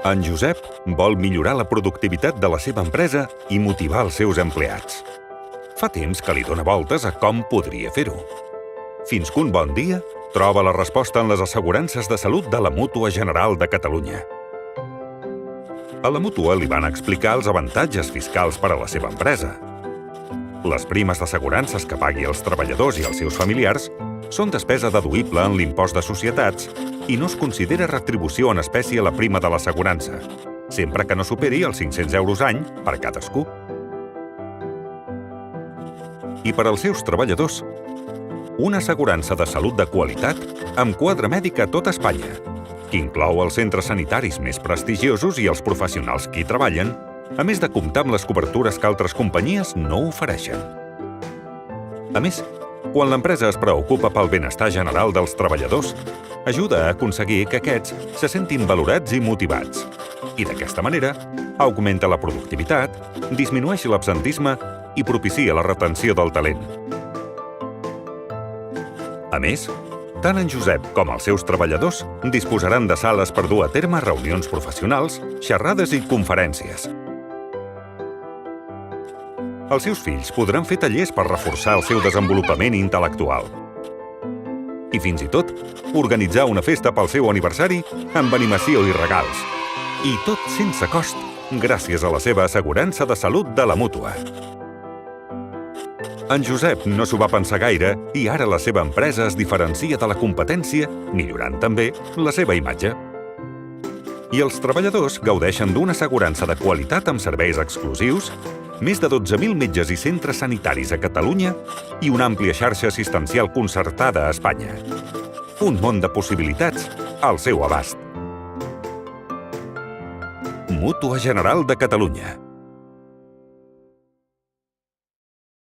En Josep vol millorar la productivitat de la seva empresa i motivar els seus empleats. Fa temps que li dona voltes a com podria fer-ho. Fins que un bon dia troba la resposta en les assegurances de salut de la Mútua General de Catalunya. A la Mútua li van explicar els avantatges fiscals per a la seva empresa. Les primes d'assegurances que pagui els treballadors i els seus familiars són despesa deduïble en l'impost de societats i no es considera retribució en espècie la prima de l'assegurança, sempre que no superi els 500 euros any per cadascú. I per als seus treballadors, una assegurança de salut de qualitat amb quadre mèdic a tot Espanya, que inclou els centres sanitaris més prestigiosos i els professionals que hi treballen, a més de comptar amb les cobertures que altres companyies no ofereixen. A més, quan l'empresa es preocupa pel benestar general dels treballadors, ajuda a aconseguir que aquests se sentin valorats i motivats. I d'aquesta manera, augmenta la productivitat, disminueix l'absentisme i propicia la retenció del talent. A més, tant en Josep com els seus treballadors disposaran de sales per dur a terme reunions professionals, xerrades i conferències. Els seus fills podran fer tallers per reforçar el seu desenvolupament intel·lectual. I fins i tot, organitzar una festa pel seu aniversari amb animació i regals. I tot sense cost, gràcies a la seva assegurança de salut de la Mútua. En Josep no s'ho va pensar gaire i ara la seva empresa es diferencia de la competència, millorant també la seva imatge. I els treballadors gaudeixen d'una assegurança de qualitat amb serveis exclusius, més de 12.000 metges i centres sanitaris a Catalunya i una àmplia xarxa assistencial concertada a Espanya. Un món de possibilitats al seu abast. Mútua General de Catalunya.